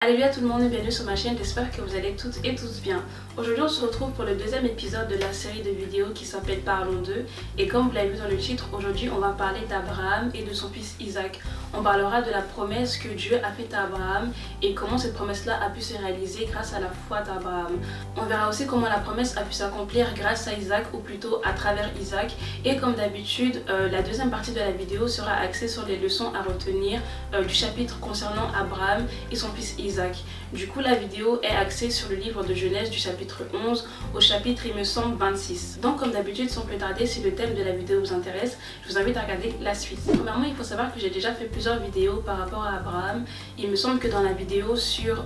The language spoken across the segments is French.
Salut à tout le monde et bienvenue sur ma chaîne, j'espère que vous allez toutes et tous bien. Aujourd'hui on se retrouve pour le deuxième épisode de la série de vidéos qui s'appelle Parlons d'eux. Et comme vous l'avez vu dans le titre, aujourd'hui on va parler d'Abraham et de son fils Isaac. On parlera de la promesse que Dieu a faite à Abraham et comment cette promesse-là a pu se réaliser grâce à la foi d'Abraham. On verra aussi comment la promesse a pu s'accomplir grâce à Isaac ou plutôt à travers Isaac. Et comme d'habitude, la deuxième partie de la vidéo sera axée sur les leçons à retenir du chapitre concernant Abraham et son fils Isaac. Du coup, la vidéo est axée sur le livre de Genèse du chapitre 11 au chapitre, il me semble, 26. Donc, comme d'habitude, sans plus tarder, si le thème de la vidéo vous intéresse, je vous invite à regarder la suite. Premièrement, il faut savoir que j'ai déjà fait plusieurs vidéos par rapport à Abraham. Il me semble que dans la vidéo sur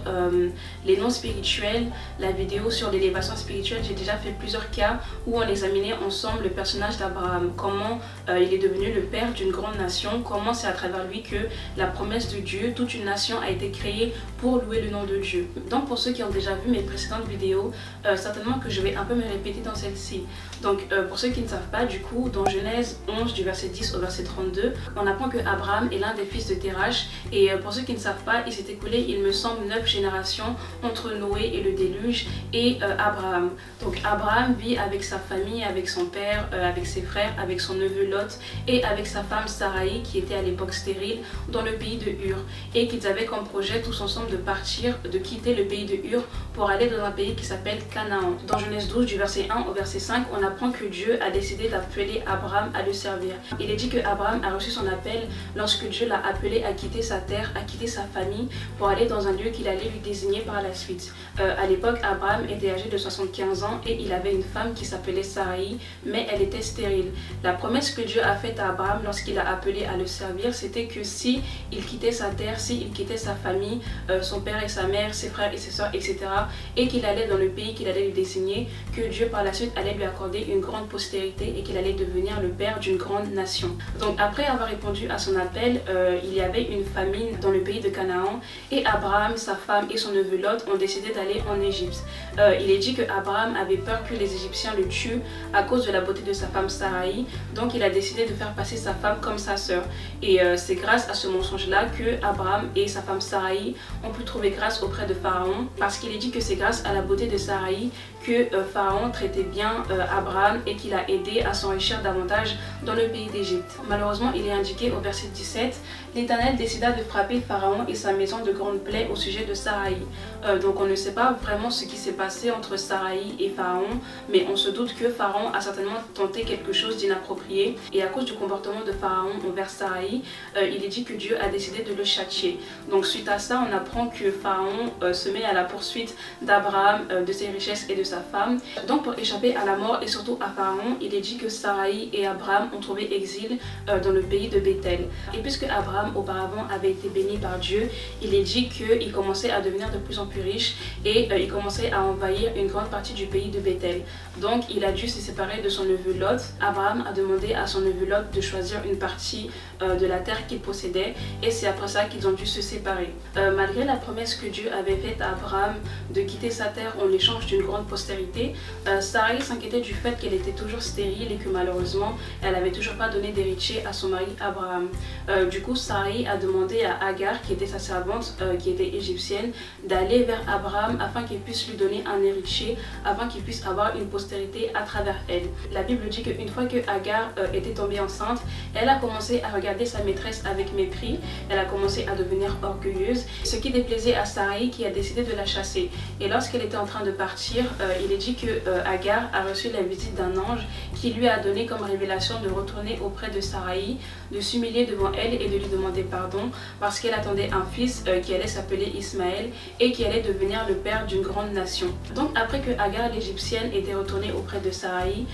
les noms spirituels, la vidéo sur l'élévation spirituelle, j'ai déjà fait plusieurs cas où on examinait ensemble le personnage d'Abraham. Comment il est devenu le père d'une grande nation, comment c'est à travers lui que la promesse de Dieu, toute une nation a été créée pour louer le nom de Dieu. Donc pour ceux qui ont déjà vu mes précédentes vidéos, certainement que je vais un peu me répéter dans celle-ci. Donc pour ceux qui ne savent pas, du coup, dans Genèse 11 du verset 10 au verset 32, on apprend que Abraham est l'un des fils de Terach. Et pour ceux qui ne savent pas, il s'est écoulé, il me semble, 9 générations entre Noé et le déluge et Abraham. Donc Abraham vit avec sa famille, avec son père, avec ses frères, avec son neveu Lot et avec sa femme Sarai qui était à l'époque stérile dans le pays de Ur. Et qu'ils avaient comme projet tous ensemble de partir, de quitter le pays de Ur pour aller dans un pays qui s'appelle Canaan. Dans Genèse 12 du verset 1 au verset 5, on apprend que Dieu a décidé d'appeler Abraham à le servir. Il est dit que Abraham a reçu son appel lorsque Dieu l'a appelé à quitter sa terre, à quitter sa famille pour aller dans un lieu qu'il allait lui désigner par la suite. À l'époque, Abraham était âgé de 75 ans et il avait une femme qui s'appelait Sarai, mais elle était stérile. La promesse que Dieu a faite à Abraham lorsqu'il a appelé à le servir, c'était que si il quittait sa terre, si il quittait sa famille, son père et sa mère, ses frères et ses soeurs, etc. et qu'il allait dans le pays qu'il allait lui désigner, que Dieu par la suite allait lui accorder une grande postérité et qu'il allait devenir le père d'une grande nation. Donc après avoir répondu à son appel, il y avait une famine dans le pays de Canaan et Abraham, sa femme et son neveu Lot ont décidé d'aller en Égypte. Il est dit que Abraham avait peur que les Égyptiens le tuent à cause de la beauté de sa femme Sarai, donc il a décidé de faire passer sa femme comme sa sœur. Et c'est grâce à ce mensonge-là que Abraham et sa femme Sarai ont pu trouver grâce auprès de Pharaon, parce qu'il est dit que c'est grâce à la beauté de Sarai que Pharaon traitait bien Abraham et qu'il a aidé à s'enrichir davantage dans le pays d'Égypte. Malheureusement, il est indiqué au verset 17, l'Éternel décida de frapper Pharaon et sa maison de grandes plaies au sujet de Sarai. Donc on ne sait pas vraiment ce qui s'est passé entre Sarai et Pharaon, mais on se doute que Pharaon a certainement tenté quelque chose d'inapproprié et à cause du comportement de Pharaon envers Sarai, il est dit que Dieu a décidé de le châtier. Donc suite à ça, on apprend que Pharaon se met à la poursuite d'Abraham, de ses richesses et de sa femme. Donc pour échapper à la mort et surtout à Pharaon, il est dit que Sarai et Abraham ont trouvé exil dans le pays de Bethel. Et puisque Abraham auparavant avait été béni par Dieu, il est dit qu'il commençait à devenir de plus en plus riche et il commençait à envahir une grande partie du pays de Bethel. Donc il a dû se séparer de son neveu Lot. Abraham a demandé à son neveu Lot de choisir une partie de la terre qu'il possédait et c'est après ça qu'ils ont dû se séparer. Malgré la promesse que Dieu avait faite à Abraham de quitter sa terre en échange d'une grande postérité, Sarai s'inquiétait du fait qu'elle était toujours stérile et que malheureusement elle n'avait toujours pas donné d'héritier à son mari Abraham. Du coup, Sarai a demandé à Agar, qui était sa servante, qui était égyptienne, d'aller vers Abraham afin qu'il puisse lui donner un héritier, afin qu'il puisse avoir une postérité à travers elle. La Bible dit qu'une fois que Agar était tombée enceinte, elle a commencé à regarder sa maîtresse avec mépris, elle a commencé à devenir orgueilleuse, ce qui déplaisait à Sarai qui a décidé de la chasser. Et lorsqu'elle était en train de partir, il est dit que Agar a reçu la visite d'un ange qui lui a donné comme révélation de retourner auprès de Sarai, de s'humilier devant elle et de lui demander pardon parce qu'elle attendait un fils qui allait s'appeler Ismaël et qui allait devenir le père d'une grande nation. Donc après que Agar l'égyptienne était retournée auprès de Sarai,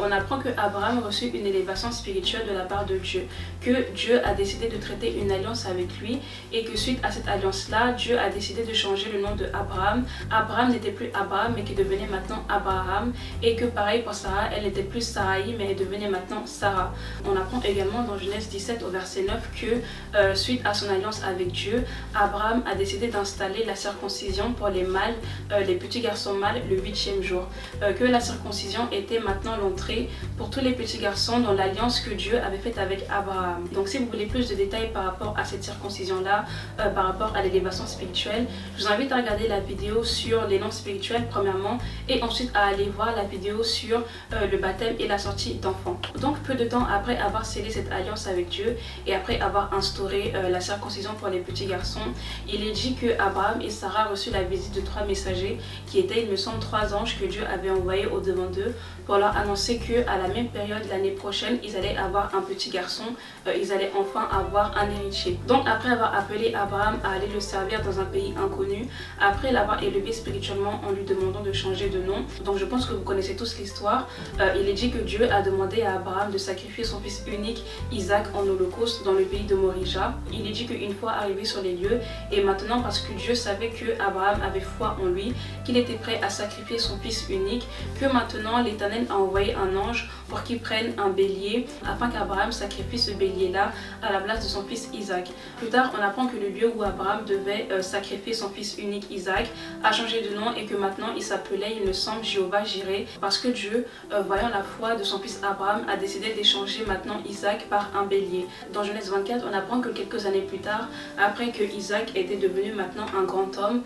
on apprend que Abraham reçut une élévation spirituelle de la part de Dieu, que Dieu a décidé de traiter une alliance avec lui et que suite à cette alliance-là, Dieu a décidé de changer le nom de Abraham. Abraham n'était plus Abraham mais qui devenait maintenant Abraham et que pareil pour Sarah, elle n'était plus Sarai mais elle devenait maintenant Sarah. On apprend également dans Genèse 17 au verset 9 que suite à son alliance avec Dieu, Abraham a décidé d'installer la circoncision pour les mâles, les petits garçons mâles le 8e jour. Que la circoncision était maintenant l'entrée pour tous les petits garçons dans l'alliance que Dieu avait faite avec Abraham. Donc si vous voulez plus de détails par rapport à cette circoncision là, par rapport à l'élévation spirituel, je vous invite à regarder la vidéo sur l'élan spirituel premièrement et ensuite à aller voir la vidéo sur le baptême et la sortie d'enfants. Donc peu de temps après avoir scellé cette alliance avec Dieu et après avoir instauré la circoncision pour les petits garçons, il est dit que Abraham et Sarah reçurent la visite de 3 messagers qui étaient, il me semble, 3 anges que Dieu avait envoyés au devant d'eux pour leur annoncer qu'à la même période l'année prochaine, ils allaient avoir un petit garçon, ils allaient enfin avoir un héritier. Donc après avoir appelé Abraham à aller le servir dans un pays inconnu, après l'avoir élevé spirituellement en lui demandant de changer de nom, donc je pense que vous connaissez tous l'histoire, il est dit que Dieu a demandé à Abraham de sacrifier son fils unique Isaac en holocauste dans le pays de Morija. Il est dit qu'une fois arrivé sur les lieux, et maintenant parce que Dieu savait que Abraham avait foi en lui, qu'il était prêt à sacrifier son fils unique, que maintenant l'Éternel a envoyé un ange pour qu'il prenne un bélier afin qu'Abraham sacrifie ce bélier-là à la place de son fils Isaac. Plus tard, on apprend que le lieu où Abraham devait sacrifier son fils unique Isaac a changé de nom et que maintenant il s'appelait, il me semble, Jéhovah Jireh, parce que Dieu, voyant la foi de son fils Abraham, a décidé d'échanger maintenant Isaac par un bélier. Dans Genèse 24, on apprend que quelques années plus tard, après que Isaac était devenu maintenant un grand homme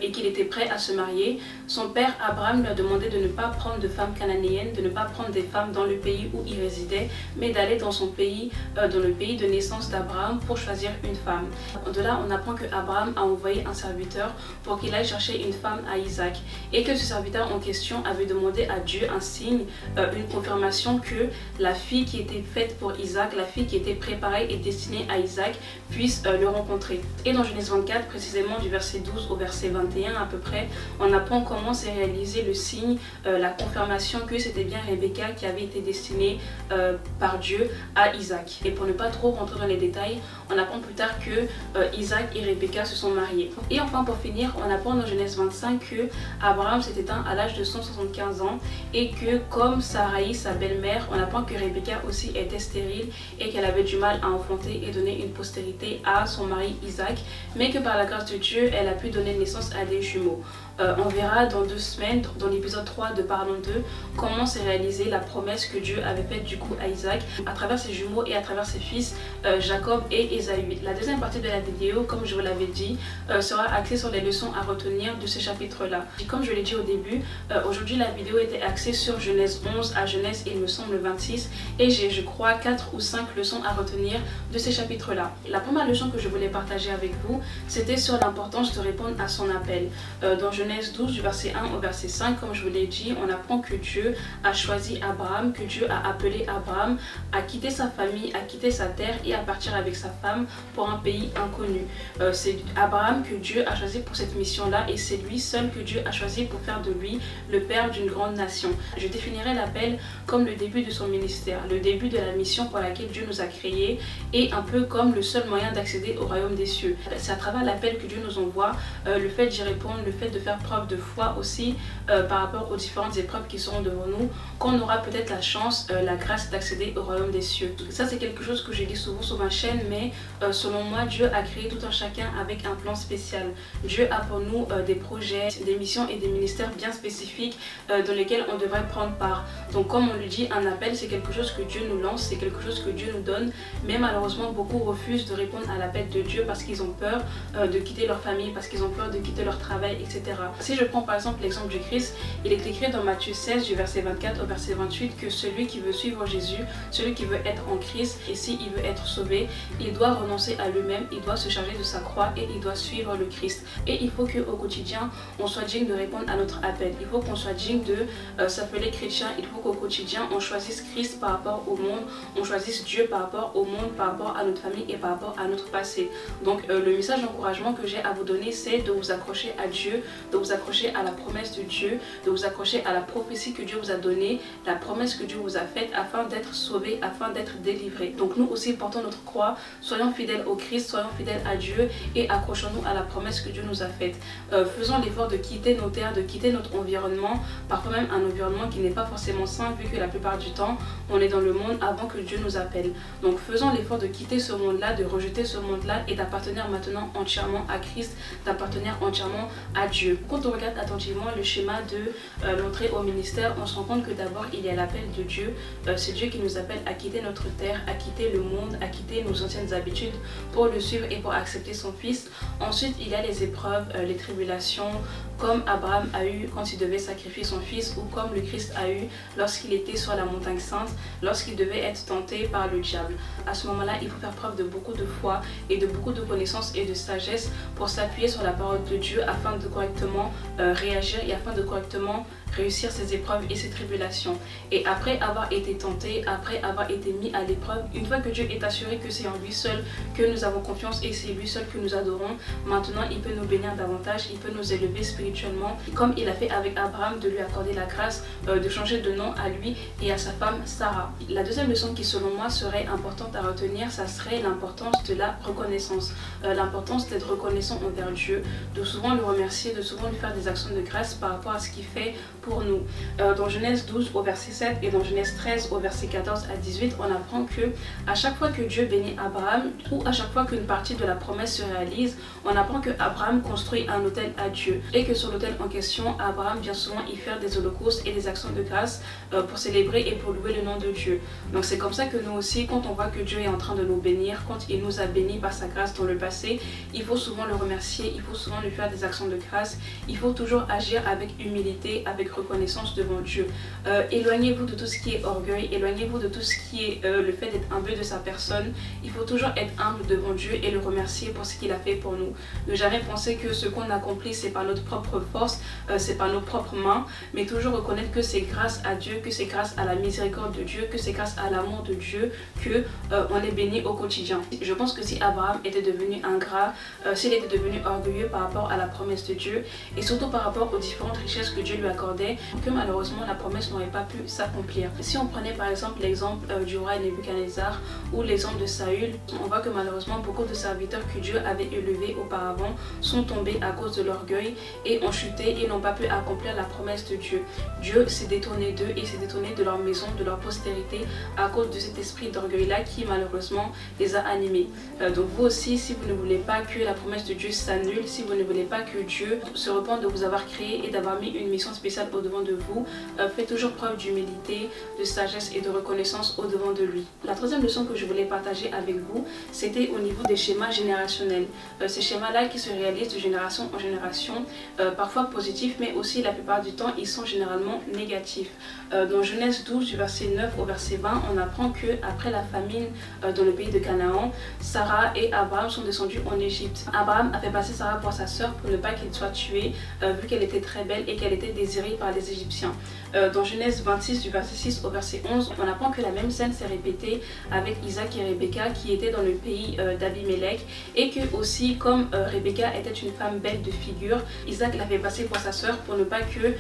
et qu'il était prêt à se marier, son père Abraham lui a demandé de ne pas prendre de femmes cananéennes, de ne pas prendre des femmes dans le pays où il résidait, mais d'aller dans son pays, dans le pays de naissance d'Abraham pour choisir une femme. De là, on apprend que Abraham a envoyé un serviteur pour qu'il aille chercher une femme à Isaac et que ce serviteur en question avait demandé à Dieu un signe, une confirmation que la fille qui était faite pour Isaac, la fille qui était préparée et destinée à Isaac, puisse le rencontrer. Et dans Genèse 24, précisément du verset 12 au verset 21 à peu près, on apprend comment s'est réalisé le signe, la confirmation que c'était bien Rebecca qui avait été destinée par Dieu à Isaac. Et pour ne pas trop rentrer dans les détails, on apprend plus tard que Isaac et Rebecca se sont mariés. Et enfin pour finir, on apprend dans Genèse 25 que Abraham s'est éteint à l'âge de 175 ans et que comme Sarai, sa belle-mère, on apprend que Rebecca aussi était stérile et qu'elle avait du mal à enfanter et donner une postérité à son mari Isaac, mais que par la grâce de Dieu, elle a pu donner naissance à des jumeaux. On verra dans 2 semaines, dans l'épisode 3 de Parlons d'eux, comment s'est réalisée la promesse que Dieu avait faite du coup à Isaac à travers ses jumeaux et à travers ses fils Jacob et Ésaü. La deuxième partie de la vidéo, comme je vous l'avais dit, sera axée sur les leçons à retenir de ces chapitres-là. Comme je l'ai dit au début, aujourd'hui la vidéo était axée sur Genèse 11 à Genèse, il me semble, 26, et j'ai, je crois, 4 ou 5 leçons à retenir de ces chapitres-là. La première leçon que je voulais partager avec vous, c'était sur l'importance de répondre à son appel. Dans Genèse 12, du verset 1 au verset 5, comme je vous l'ai dit, on apprend que Dieu a choisi Abraham, que Dieu a appelé Abraham à quitter sa famille, à quitter sa terre et à partir avec sa femme pour un pays inconnu. C'est Abraham que Dieu a choisi pour cette mission-là et c'est lui seul que Dieu a choisi pour faire de lui le père d'une grande nation. Je définirais l'appel comme le début de son ministère, le début de la mission pour laquelle Dieu nous a créés et un peu comme le seul moyen d'accéder au royaume des cieux. C'est à travers l'appel que Dieu nous envoie, le fait d'y répondre, le fait de faire preuve de foi aussi par rapport aux différentes épreuves qui seront devant nous, qu'on aura peut-être la chance, la grâce d'accéder au royaume des cieux. Ça c'est quelque chose que je dis souvent sur ma chaîne, mais selon moi Dieu a créé tout un chacun avec un plan spécial. Dieu a pour nous des projets, des missions et des ministères bien spécifiques dans lesquels on devrait prendre part. Donc comme on le dit, un appel c'est quelque chose que Dieu nous lance, c'est quelque chose que Dieu nous donne, mais malheureusement beaucoup refusent de répondre à l'appel de Dieu parce qu'ils ont peur de quitter leur famille, parce qu'ils ont peur de quitter leur travail, etc. Si je prends par exemple l'exemple du Christ, il est écrit dans Matthieu 16 du verset 24 au verset 28 que celui qui veut suivre Jésus, celui qui veut être en Christ et s'il veut être sauvé, il doit renoncer à lui-même, il doit se charger de sa croix et il doit suivre le Christ. Et il faut qu'au quotidien, on soit digne de répondre à notre appel. Il faut qu'on soit digne de s'appeler chrétien. Il faut qu'au quotidien, on choisisse Christ par rapport au monde, on choisisse Dieu par rapport au monde, par rapport à notre famille et par rapport à notre passé. Donc le message d'encouragement que j'ai à vous donner, c'est de vous accrocher à Dieu, de vous accrocher à la promesse de Dieu, de vous accrocher à la prophétie que Dieu vous a donnée, la promesse que Dieu vous a faite afin d'être sauvé, afin d'être délivré. Donc nous aussi portons notre croix, soyons fidèles au Christ, soyons fidèles à Dieu et accrochons-nous à la promesse que Dieu nous a faite. Faisons l'effort de quitter nos terres, de quitter notre environnement, parfois même un environnement qui n'est pas forcément sain vu que la plupart du temps on est dans le monde avant que Dieu nous appelle. Donc faisons l'effort de quitter ce monde-là, de rejeter ce monde-là et d'appartenir maintenant entièrement à Christ, d'appartenir entièrement à Dieu. Quand on regarde attentivement le schéma de l'entrée au ministère, on se rend compte que d'abord il y a l'appel de Dieu. C'est Dieu qui nous appelle à quitter notre terre, à quitter le monde, à quitter nos anciennes habitudes pour le suivre et pour accepter son Fils. Ensuite, il y a les épreuves, les tribulations, comme Abraham a eu quand il devait sacrifier son fils, ou comme le Christ a eu lorsqu'il était sur la montagne sainte, lorsqu'il devait être tenté par le diable. À ce moment-là, il faut faire preuve de beaucoup de foi et de beaucoup de connaissances et de sagesse pour s'appuyer sur la parole de Dieu afin de correctement réagir et afin de correctement réussir ces épreuves et ces tribulations. Et après avoir été tenté, après avoir été mis à l'épreuve, une fois que Dieu est assuré que c'est en lui seul que nous avons confiance et c'est lui seul que nous adorons, maintenant il peut nous bénir davantage, il peut nous élever spirituellement, comme il a fait avec Abraham, de lui accorder la grâce de changer de nom à lui et à sa femme Sarah. La deuxième leçon qui selon moi serait importante à retenir, ça serait l'importance de la reconnaissance. L'importance d'être reconnaissant envers Dieu, de souvent le remercier, de souvent lui faire des actions de grâce par rapport à ce qu'il fait pour nous. Dans Genèse 12 au verset 7 et dans Genèse 13 au verset 14 à 18, on apprend que à chaque fois que Dieu bénit Abraham ou à chaque fois qu'une partie de la promesse se réalise, on apprend que Abraham construit un autel à Dieu et que sur l'autel en question, Abraham vient souvent y faire des holocaustes et des actions de grâce pour célébrer et pour louer le nom de Dieu. Donc c'est comme ça que nous aussi, quand on voit que Dieu est en train de nous bénir, quand il nous a bénis par sa grâce dans le passé, il faut souvent le remercier, il faut souvent lui faire des actions de grâce, il faut toujours agir avec humilité, avec reconnaissance devant Dieu. Éloignez-vous de tout ce qui est orgueil, éloignez-vous de tout ce qui est le fait d'être humble de sa personne. Il faut toujours être humble devant Dieu et le remercier pour ce qu'il a fait pour nous. Ne jamais penser que ce qu'on accomplit c'est par notre propre force, c'est par nos propres mains, mais toujours reconnaître que c'est grâce à Dieu, que c'est grâce à la miséricorde de Dieu, que c'est grâce à l'amour de Dieu que on est béni au quotidien. Je pense que si Abraham était devenu ingrat, s'il était devenu orgueilleux par rapport à la promesse de Dieu et surtout par rapport aux différentes richesses que Dieu lui accordait, que malheureusement la promesse n'aurait pas pu s'accomplir. Si on prenait par exemple l'exemple du roi Nebuchadnezzar ou l'exemple de Saül, on voit que malheureusement beaucoup de serviteurs que Dieu avait élevés auparavant sont tombés à cause de l'orgueil et ont chuté et n'ont pas pu accomplir la promesse de Dieu. Dieu s'est détourné d'eux et s'est détourné de leur maison, de leur postérité à cause de cet esprit d'orgueil là qui malheureusement les a animés. Donc vous aussi, si vous ne voulez pas que la promesse de Dieu s'annule, si vous ne voulez pas que Dieu se repente de vous avoir créé et d'avoir mis une mission spéciale au devant de vous, faites toujours preuve d'humilité, de sagesse et de reconnaissance au devant de lui. La troisième leçon que je voulais partager avec vous, c'était au niveau des schémas générationnels. Ces schémas-là qui se réalisent de génération en génération, parfois positifs, mais aussi la plupart du temps, ils sont généralement négatifs. Dans Genèse 12, du verset 9 au verset 20, on apprend que après la famine dans le pays de Canaan, Sarah et Abraham sont descendus en Égypte. Abraham a fait passer Sarah pour sa sœur pour ne pas qu'elle soit tuée, vu qu'elle était très belle et qu'elle était désirée par les Égyptiens. Dans Genèse 26 du verset 6 au verset 11, on apprend que la même scène s'est répétée avec Isaac et Rebecca qui étaient dans le pays d'Abimelech et que aussi comme Rebecca était une femme belle de figure, Isaac l'a fait passer pour sa sœur pour ne pas que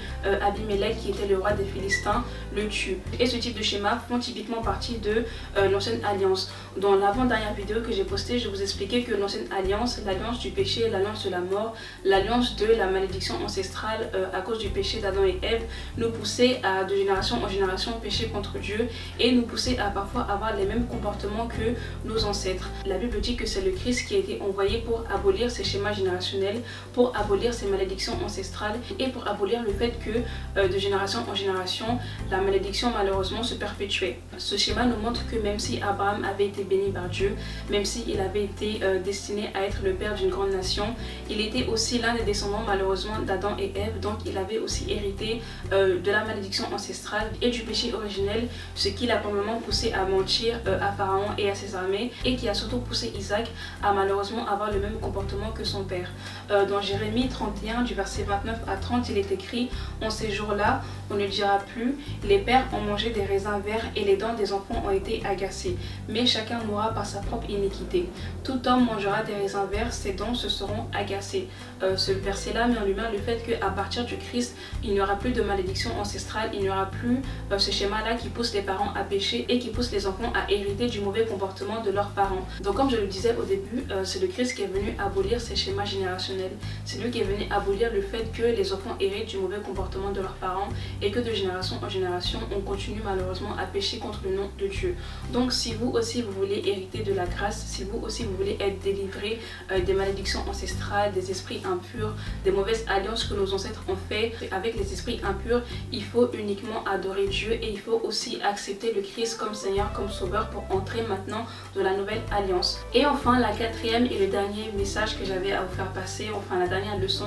Abimelech qui était le roi des Philistins le tue. Et ce type de schéma font typiquement partie de l'ancienne alliance. Dans l'avant-dernière vidéo que j'ai postée, je vous expliquais que l'ancienne alliance, l'alliance du péché, l'alliance de la mort, l'alliance de la malédiction ancestrale à cause du péché d'Adam et Ève nous poussait à de génération en génération pécher contre Dieu et nous pousser à parfois avoir les mêmes comportements que nos ancêtres. La Bible dit que c'est le Christ qui a été envoyé pour abolir ces schémas générationnels, pour abolir ces malédictions ancestrales et pour abolir le fait que de génération en génération la malédiction malheureusement se perpétuait. Ce schéma nous montre que même si Abraham avait été béni par Dieu, même s'il avait été destiné à être le père d'une grande nation, il était aussi l'un des descendants malheureusement d'Adam et Ève, donc il avait aussi hérité de la malédiction ancestrale et du péché originel, ce qui l'a probablement poussé à mentir à Pharaon et à ses armées et qui a surtout poussé Isaac à malheureusement avoir le même comportement que son père. Dans Jérémie 31 du verset 29 à 30, il est écrit: en ces jours-là, on ne dira plus, les pères ont mangé des raisins verts et les dents des enfants ont été agacées, mais chacun mourra par sa propre iniquité. Tout homme mangera des raisins verts, ses dents se seront agacées. Ce verset-là met en lumière le fait qu'à partir du Christ, il n'y aura plus de malédiction ancestrale, il n'y aura plus ce schéma-là qui pousse les parents à pécher et qui pousse les enfants à hériter du mauvais comportement de leurs parents. Donc comme je le disais au début, c'est le Christ qui est venu abolir ces schémas générationnels. C'est lui qui est venu abolir le fait que les enfants héritent du mauvais comportement de leurs parents et que de génération en génération, on continue malheureusement à pécher contre le nom de Dieu. Donc si vous aussi vous voulez hériter de la grâce, si vous aussi vous voulez être délivré des malédictions ancestrales, des esprits impurs, des mauvaises alliances que nos ancêtres ont fait avec les esprits impurs, il faut uniquement adorer Dieu et il faut aussi accepter le Christ comme Seigneur, comme Sauveur pour entrer maintenant dans la nouvelle alliance. Et enfin, la quatrième et le dernier dernier message que j'avais à vous faire passer, enfin la dernière leçon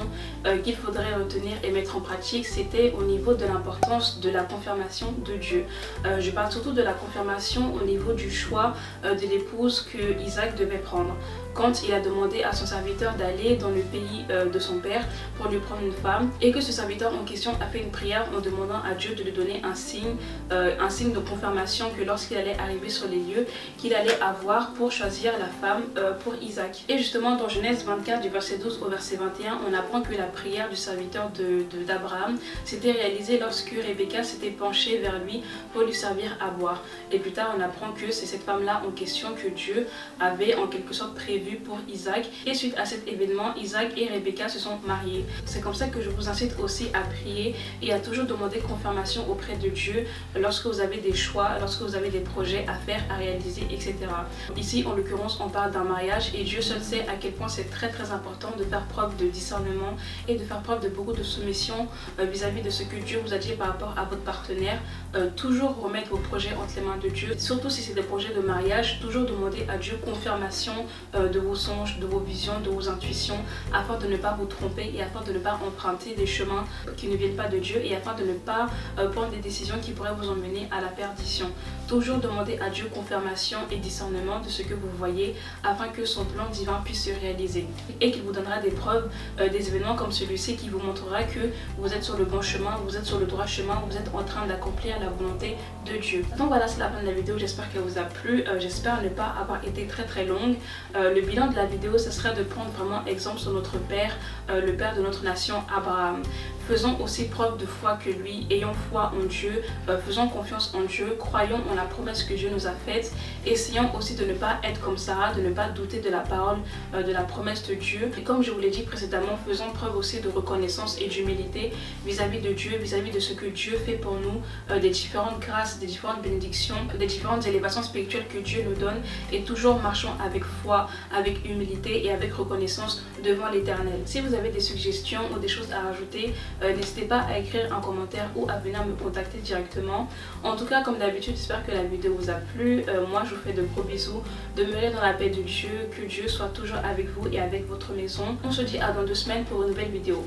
qu'il faudrait retenir et mettre en pratique, c'était au niveau de l'importance de la confirmation de Dieu. Je parle surtout de la confirmation au niveau du choix de l'épouse que Isaac devait prendre. Quand il a demandé à son serviteur d'aller dans le pays de son père pour lui prendre une femme, et que ce serviteur en question a fait une prière en demandant à Dieu de lui donner un signe de confirmation que lorsqu'il allait arriver sur les lieux, qu'il allait avoir pour choisir la femme pour Isaac. Et justement dans Genèse 24 du verset 12 au verset 21, on apprend que la prière du serviteur d'Abraham s'était réalisée lorsque Rebecca s'était penchée vers lui pour lui servir à boire. Et plus tard on apprend que c'est cette femme là en question que Dieu avait en quelque sorte prévu pour Isaac, et suite à cet événement, Isaac et Rebecca se sont mariés. C'est comme ça que je vous incite aussi à prier et à toujours demander confirmation auprès de Dieu lorsque vous avez des choix, lorsque vous avez des projets à faire, à réaliser, etc. Ici en l'occurrence on parle d'un mariage et Dieu seul sait à quel point c'est très important de faire preuve de discernement et de faire preuve de beaucoup de soumission vis-à-vis de ce que Dieu vous a dit par rapport à votre partenaire. Toujours remettre vos projets entre les mains de Dieu, surtout si c'est des projets de mariage, toujours demander à Dieu confirmation de vos songes, de vos visions, de vos intuitions, afin de ne pas vous tromper et afin de ne pas emprunter des chemins qui ne viennent pas de Dieu et afin de ne pas prendre des décisions qui pourraient vous emmener à la perdition. Toujours demander à Dieu confirmation et discernement de ce que vous voyez afin que son plan divin puisse se réaliser et qu'il vous donnera des preuves, des événements comme celui-ci qui vous montrera que vous êtes sur le bon chemin, vous êtes sur le droit chemin, vous êtes en train d'accomplir la volonté de Dieu. Donc voilà, c'est la fin de la vidéo, j'espère qu'elle vous a plu, j'espère ne pas avoir été très longue. Le bilan de la vidéo, ce serait de prendre vraiment exemple sur notre père, le père de notre nation, Abraham. Faisons aussi preuve de foi que lui, ayons foi en Dieu, faisons confiance en Dieu, croyons en la promesse que Dieu nous a faite, essayons aussi de ne pas être comme Sarah, de ne pas douter de la parole, de la promesse de Dieu. Et comme je vous l'ai dit précédemment, faisons preuve aussi de reconnaissance et d'humilité vis-à-vis de Dieu, vis-à-vis de ce que Dieu fait pour nous, des différentes grâces, des différentes bénédictions, des différentes élévations spirituelles que Dieu nous donne, et toujours marchons avec foi, avec humilité et avec reconnaissance devant l'Éternel. Si vous avez des suggestions ou des choses à rajouter, n'hésitez pas à écrire un commentaire ou à venir me contacter directement. En tout cas, comme d'habitude, j'espère que la vidéo vous a plu. Moi, je vous fais de gros bisous. Demeurez dans la paix de Dieu. Que Dieu soit toujours avec vous et avec votre maison. On se dit à dans 2 semaines pour une nouvelle vidéo.